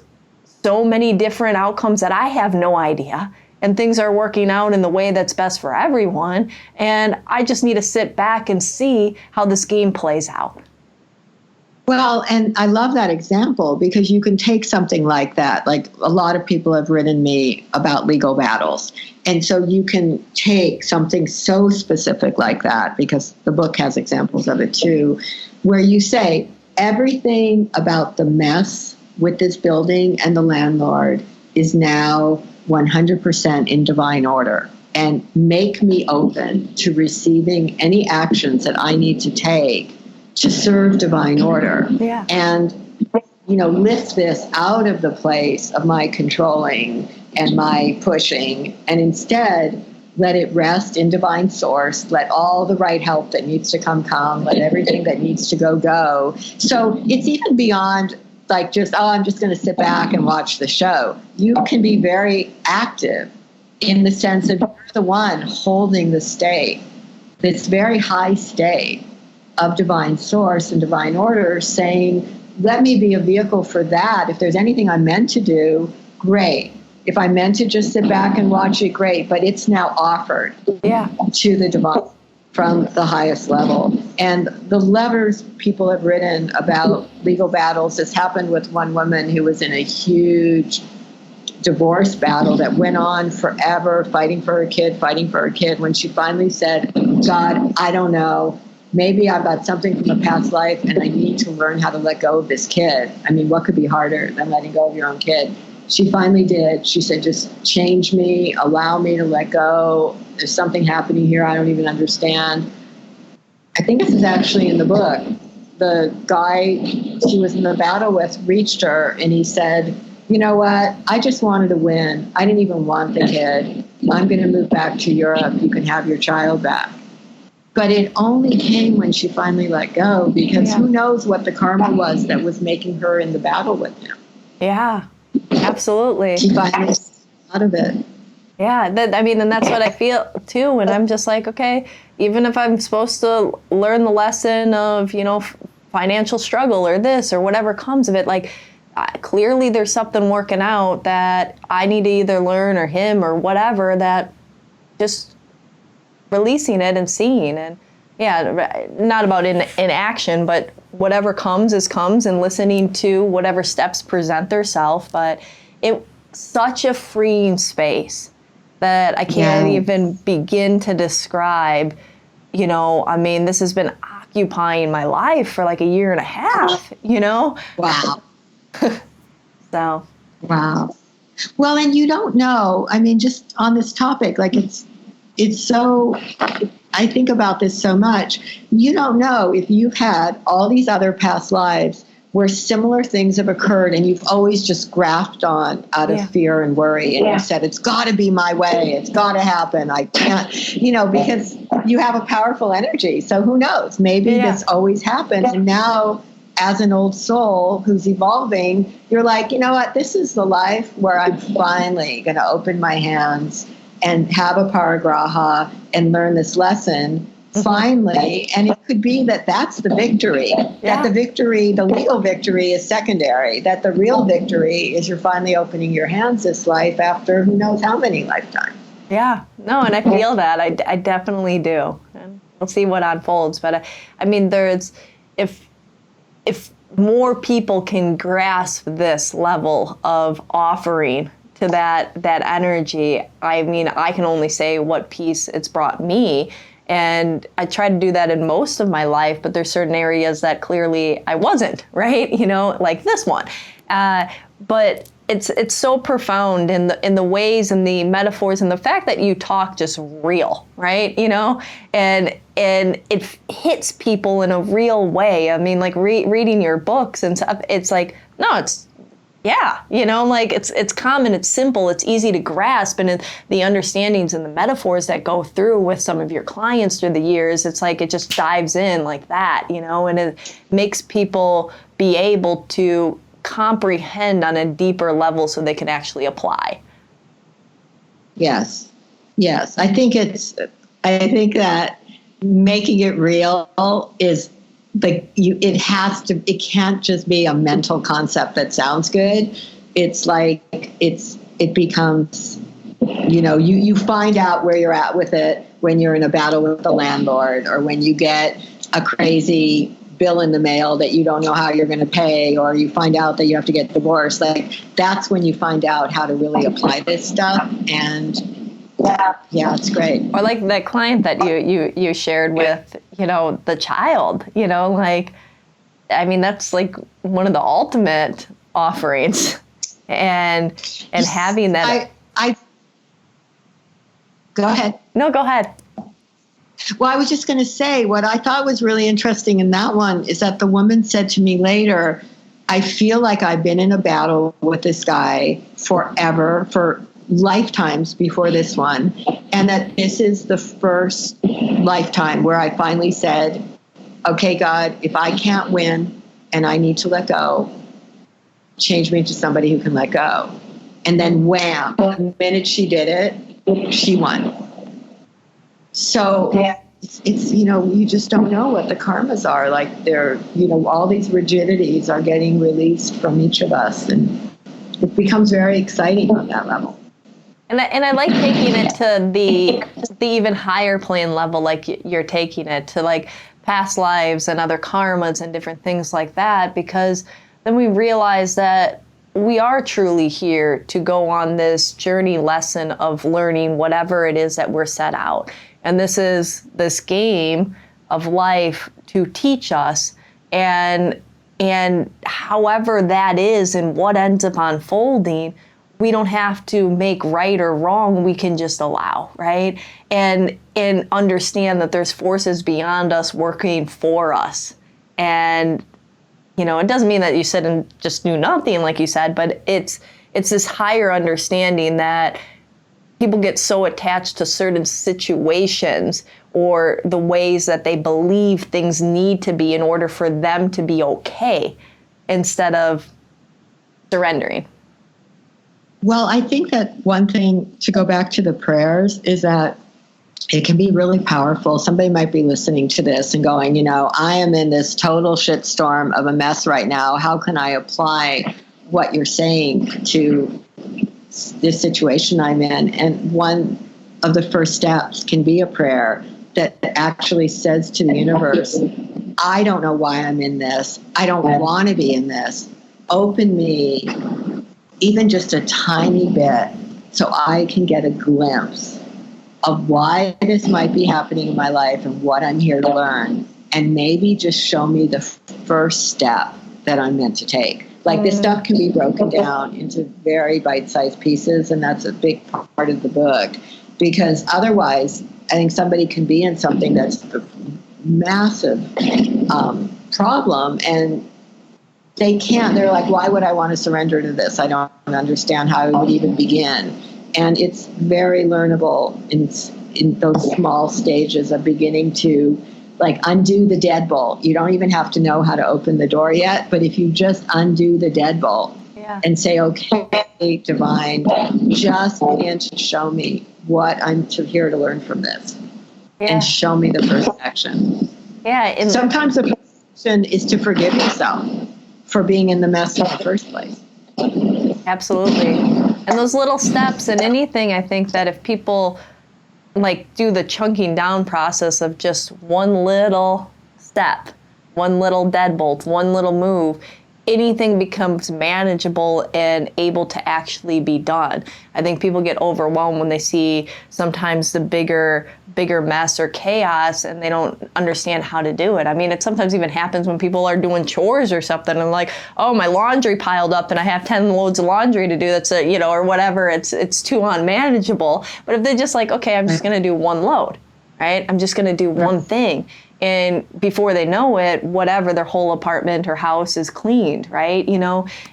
so many different outcomes that I have no idea, and things are working out in the way that's best for everyone. And I just need to sit back and see how this game plays out. Well, and I love that example, because you can take something like that. Like, a lot of people have written me about legal battles. And so you can take something so specific like that, because the book has examples of it too, where you say everything about the mess with this building and the landlord is now 100% in divine order, and make me open to receiving any actions that I need to take to serve divine order. Yeah. And, lift this out of the place of my controlling and my pushing, and instead let it rest in divine source. Let all the right help that needs to come. Let everything that needs to go. So it's even beyond like just, I'm just going to sit back and watch the show. You can be very active in the sense of you're the one holding the state, this very high state of divine source and divine order, saying, let me be a vehicle for that. If there's anything I'm meant to do, great. If I'm meant to just sit back and watch it, great. But it's now offered to the divine from the highest level. And the levers people have written about legal battles, this happened with one woman who was in a huge divorce battle that went on forever, fighting for her kid, when she finally said, God, I don't know. Maybe I've got something from a past life, and I need to learn how to let go of this kid. I mean, what could be harder than letting go of your own kid? She finally did. She said, just change me, allow me to let go. There's something happening here I don't even understand. I think this is actually in the book. The guy she was in the battle with reached her, and he said, you know what? I just wanted to win. I didn't even want the kid. I'm going to move back to Europe. You can have your child back. But it only came when she finally let go, because who knows what the karma was that was making her in the battle with him. Yeah, absolutely. She finally out of it. Yeah, and that's what I feel too. When I'm just like, okay, even if I'm supposed to learn the lesson of, financial struggle or this or whatever comes of it, like clearly there's something working out that I need to either learn, or him or whatever, that just releasing it and seeing. And not about in action, but whatever comes is comes, and listening to whatever steps present themselves. But it's such a freeing space that I can't even begin to describe. This has been occupying my life for like a year and a half, Wow. So. Wow. Well, and you don't know, just on this topic, like it's so, I think about this so much. You don't know if you've had all these other past lives where similar things have occurred, and you've always just grafted on out of fear and worry. And you said, it's got to be my way. It's got to happen. I can't, because you have a powerful energy. So who knows? Maybe this always happened. And now, as an old soul who's evolving, you're like, you know what? This is the life where I'm finally going to open my hands and have a parigraha and learn this lesson finally. And it could be that that's the victory, that the victory, the legal victory is secondary, that the real victory is you're finally opening your hands this life after who knows how many lifetimes. Yeah, no, and I feel that. I definitely do. And we'll see what unfolds. But there's, if more people can grasp this level of offering to that energy, I can only say what peace it's brought me. And I try to do that in most of my life, but there's certain areas that clearly I wasn't, right? Like this one. But it's so profound in the ways and the metaphors and the fact that you talk just real, right? And it hits people in a real way. Like reading your books and stuff, it's like, no, it's, it's common, it's simple, it's easy to grasp. And the understandings and the metaphors that go through with some of your clients through the years, it's like it just dives in like that, and it makes people be able to comprehend on a deeper level so they can actually apply. Yes. I think that making it real is it can't just be a mental concept that sounds good. It's like it becomes, you find out where you're at with it when you're in a battle with the landlord, or when you get a crazy bill in the mail that you don't know how you're going to pay, or you find out that you have to get divorced. Like, that's when you find out how to really apply this stuff. And it's great. Or like that client that you shared with, the child, that's like one of the ultimate offerings, and having that. I go ahead. No, go ahead. Well, I was just going to say, what I thought was really interesting in that one is that the woman said to me later, I feel like I've been in a battle with this guy forever, for lifetimes before this one, and that this is the first lifetime where I finally said, okay, God, if I can't win and I need to let go, change me to somebody who can let go. And then wham, the minute she did it, she won. So it's you just don't know what the karmas are. Like, they're, all these rigidities are getting released from each of us, and it becomes very exciting on that level. And I like taking it to the even higher plane level, like you're taking it to like past lives and other karmas and different things like that, because then we realize that we are truly here to go on this journey lesson of learning whatever it is that we're set out. And this is this game of life to teach us, and however that is and what ends up unfolding, we don't have to make right or wrong. We can just allow, right? And understand that there's forces beyond us working for us. And, it doesn't mean that you sit and just do nothing, like you said, but it's it's this higher understanding that people get so attached to certain situations or the ways that they believe things need to be in order for them to be okay, instead of surrendering. Well, I think that one thing, to go back to the prayers, is that it can be really powerful. Somebody might be listening to this and going, I am in this total shitstorm of a mess right now. How can I apply what you're saying to this situation I'm in? And one of the first steps can be a prayer that actually says to the universe, I don't know why I'm in this. I don't want to be in this. Open me even just a tiny bit so I can get a glimpse of why this might be happening in my life and what I'm here to learn. And maybe just show me the first step that I'm meant to take. Like, this stuff can be broken down into very bite-sized pieces, and that's a big part of the book. Because otherwise, I think somebody can be in something that's a massive problem, and they're like, why would I want to surrender to this? I don't understand how I would even begin. And it's very learnable in those small stages of beginning to, like, undo the deadbolt. You don't even have to know how to open the door yet, but if you just undo the deadbolt and say, okay, divine, just begin to show me what I'm here to learn from this, and show me the first action. Yeah. Sometimes the first action is to forgive yourself for being in the mess in the first place. Absolutely. And those little steps in anything, I think that if people do the chunking down process of just one little step, one little deadbolt, one little move, anything becomes manageable and able to actually be done. I think people get overwhelmed when they see sometimes the bigger mess or chaos, and they don't understand how to do it. I mean, it sometimes even happens when people are doing chores or something, and like, oh, my laundry piled up and I have 10 loads of laundry to do, that's or whatever, it's too unmanageable. But if they're just like, okay, I'm just going to do one load, right? I'm just going to do one thing. And before they know it, whatever, their whole apartment or house is cleaned, right?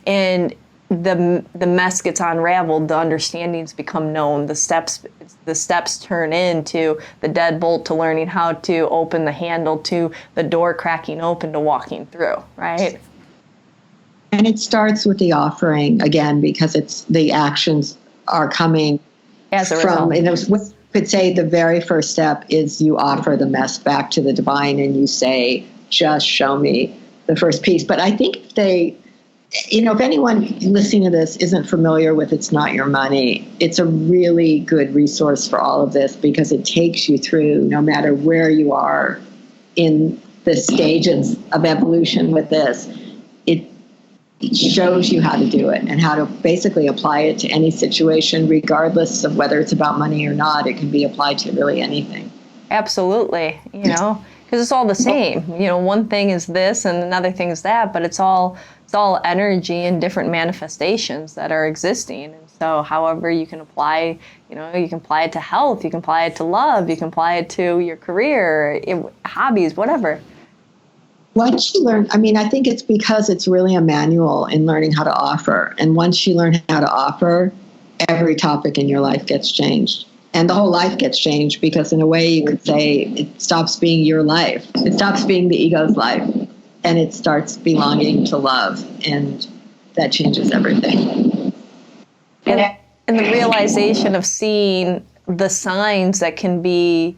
And the mess gets unraveled, the understandings become known, the steps turn into the deadbolt to learning how to open the handle, to the door cracking open, to walking through, right? And it starts with the offering again, because it's the actions are coming as a from, result. Could say the very first step is you offer the mess back to the divine and you say, just show me the first piece. But I think if anyone listening to this isn't familiar with It's Not Your Money, it's a really good resource for all of this, because it takes you through, no matter where you are in the stages of evolution with this, it shows you how to do it and how to basically apply it to any situation, regardless of whether it's about money or not. It can be applied to really anything. Absolutely, because it's all the same. One thing is this and another thing is that, but it's all energy and different manifestations that are existing. And so however you can apply, you can apply it to health, you can apply it to love, you can apply it to your career, hobbies, whatever. Once you learn, I think it's because it's really a manual in learning how to offer. And once you learn how to offer, every topic in your life gets changed. And the whole life gets changed, because in a way you could say it stops being your life. It stops being the ego's life, and it starts belonging to love. And that changes everything. And the realization of seeing the signs that can be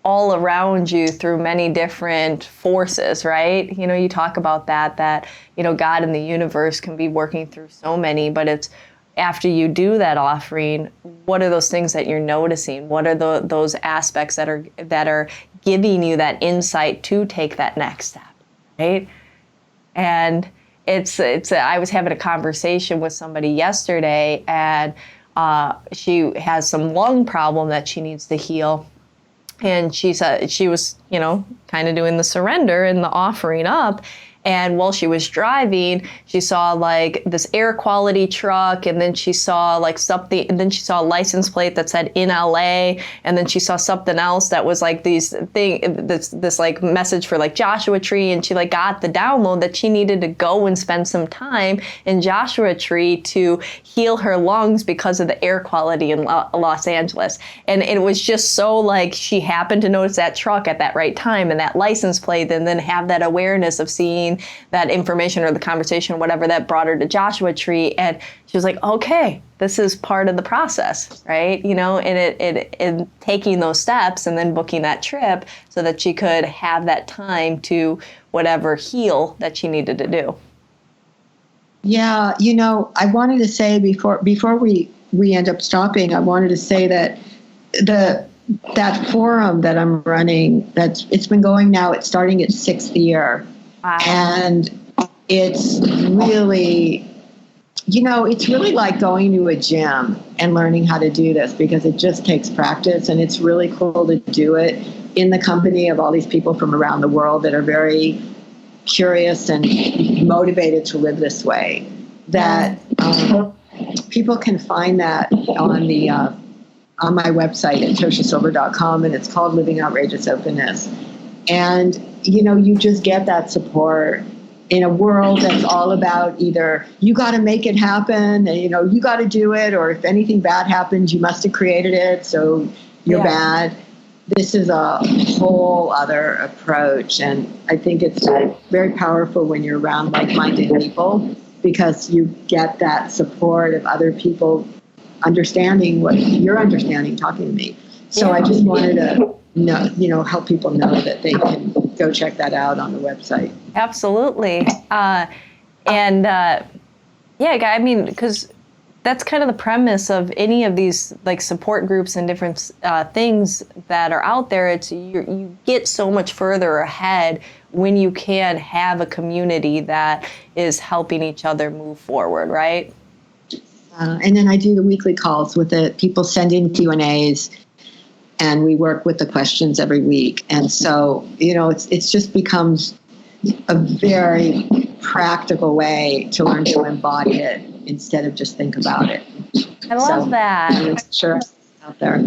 all around you through many different forces, right? You talk about that God and the universe can be working through so many, but it's after you do that offering, what are those things that you're noticing? What are those aspects that are giving you that insight to take that next step, right? And I was having a conversation with somebody yesterday, and she has some lung problem that she needs to heal. And she said she was, kind of doing the surrender and the offering up. And while she was driving, she saw like this air quality truck, and then she saw like something, and then she saw a license plate that said in LA, and then she saw something else that was like this like message for like Joshua Tree, and she like got the download that she needed to go and spend some time in Joshua Tree to heal her lungs because of the air quality in Los Angeles. And it was just so like she happened to notice that truck at that right time and that license plate, and then have that awareness of seeing that information or the conversation or whatever that brought her to Joshua Tree. And she was like, okay, this is part of the process, right? You know, and it taking those steps and then booking that trip so that she could have that time to whatever heal that she needed to do. Yeah, you know, I wanted to say before we end up stopping, I wanted to say that that forum that I'm running, it's been going now, it's starting its 6th year. Wow. And it's really, you know, it's really like going to a gym and learning how to do this, because it just takes practice, and it's really cool to do it in the company of all these people from around the world that are very curious and motivated to live this way. That people can find that on my website at toshasilver.com, and it's called Living Outrageous Openness. And you know, you just get that support in a world that's all about either you got to make it happen, and you know, you got to do it, or if anything bad happens, you must have created it, so you're bad. This is a whole other approach, and I think it's very powerful when you're around like-minded people, because you get that support of other people understanding what you're understanding, talking to me. So I just wanted to help people know that they can go check that out on the website. Absolutely. I mean, because that's kind of the premise of any of these like support groups and different things that are out there. It's you get so much further ahead when you can have a community that is helping each other move forward, right? And then I do the weekly calls with the people send in Q&As, and we work with the questions every week. And so, you know, it's just becomes a very practical way to learn to embody it instead of just think about it. I love that. I'm sure out there.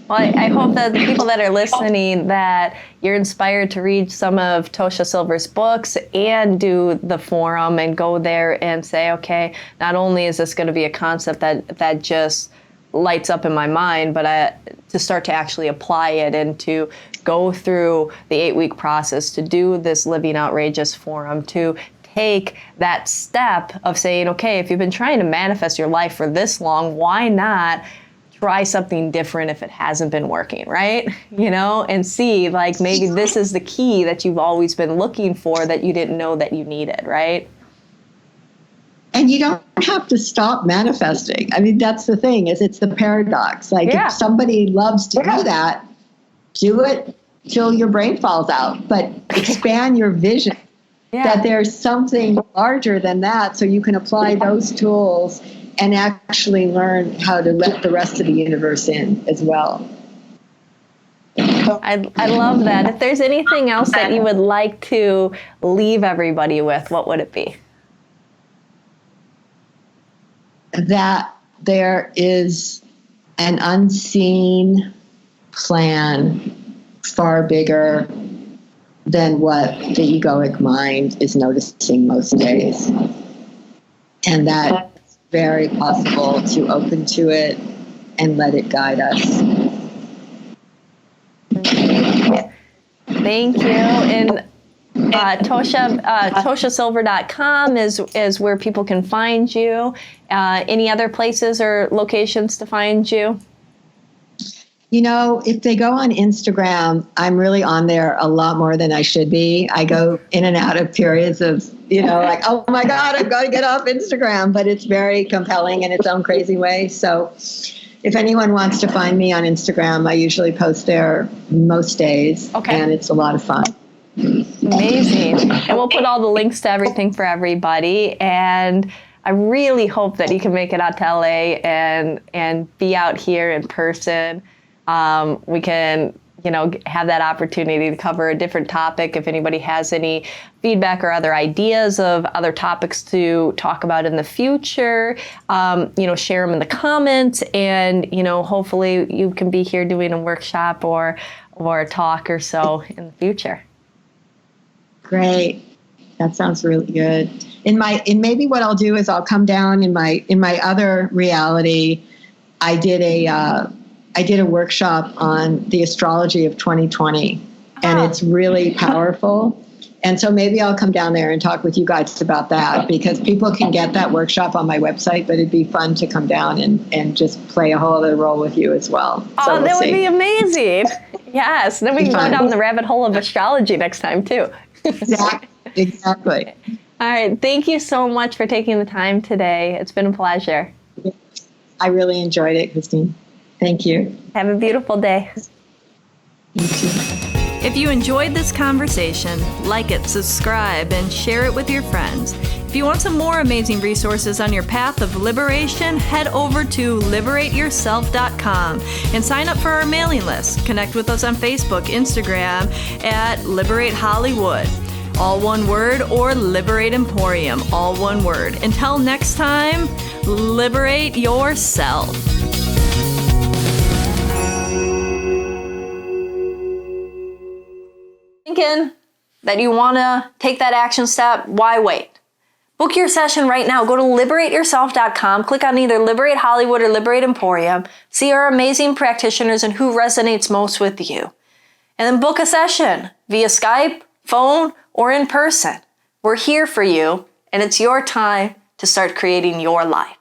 Well, I hope that the people that are listening, that you're inspired to read some of Tosha Silver's books and do the forum and go there and say, okay, not only is this going to be a concept that just lights up in my mind, but to start to actually apply it and to go through the 8-week process, to do this Living Outrageous forum, to take that step of saying, okay, if you've been trying to manifest your life for this long, why not try something different if it hasn't been working, right? You know, and see like maybe this is the key that you've always been looking for that you didn't know that you needed, right? And you don't have to stop manifesting. I mean, that's the thing, is it's the paradox. Like if somebody loves to do that, do it till your brain falls out, but expand your vision that there's something larger than that, so you can apply those tools and actually learn how to let the rest of the universe in as well. I love that. If there's anything else that you would like to leave everybody with, what would it be? That there is an unseen plan far bigger than what the egoic mind is noticing most days. And that it's very possible to open to it and let it guide us. Thank you. And toshasilver.com is where people can find you. Any other places or locations to find you? You know, if they go on Instagram, I'm really on there a lot more than I should be. I go in and out of periods of, you know, like, oh my God, I've got to get off Instagram. But it's very compelling in its own crazy way. So if anyone wants to find me on Instagram, I usually post there most days. Okay. And it's a lot of fun. Amazing. And we'll put all the links to everything for everybody. And I really hope that you can make it out to LA and be out here in person. We can have that opportunity to cover a different topic. If anybody has any feedback or other ideas of other topics to talk about in the future, share them in the comments, and, hopefully you can be here doing a workshop or a talk or so in the future. Great. That sounds really good. In maybe what I'll do is I'll come down in my other reality. I did a workshop on the astrology of 2020, and it's really powerful. And so maybe I'll come down there and talk with you guys about that, because people can get that workshop on my website, but it'd be fun to come down and just play a whole other role with you as well. So that would be amazing. Yes. Then we can go down the rabbit hole of astrology next time too. Exactly. All right. Thank you so much for taking the time today. It's been a pleasure. I really enjoyed it, Christine. Thank you. Have a beautiful day. You too. If you enjoyed this conversation, like it, subscribe, and share it with your friends. If you want some more amazing resources on your path of liberation, head over to liberateyourself.com and sign up for our mailing list. Connect with us on Facebook, Instagram at Liberate Hollywood, all one word, or Liberate Emporium, all one word. Until next time, liberate yourself. Thinking that you want to take that action step, why wait? Book your session right now. Go to liberateyourself.com, click on either Liberate Hollywood or Liberate Emporium, see our amazing practitioners and who resonates most with you. And then book a session via Skype, phone, or in person. We're here for you, and it's your time to start creating your life.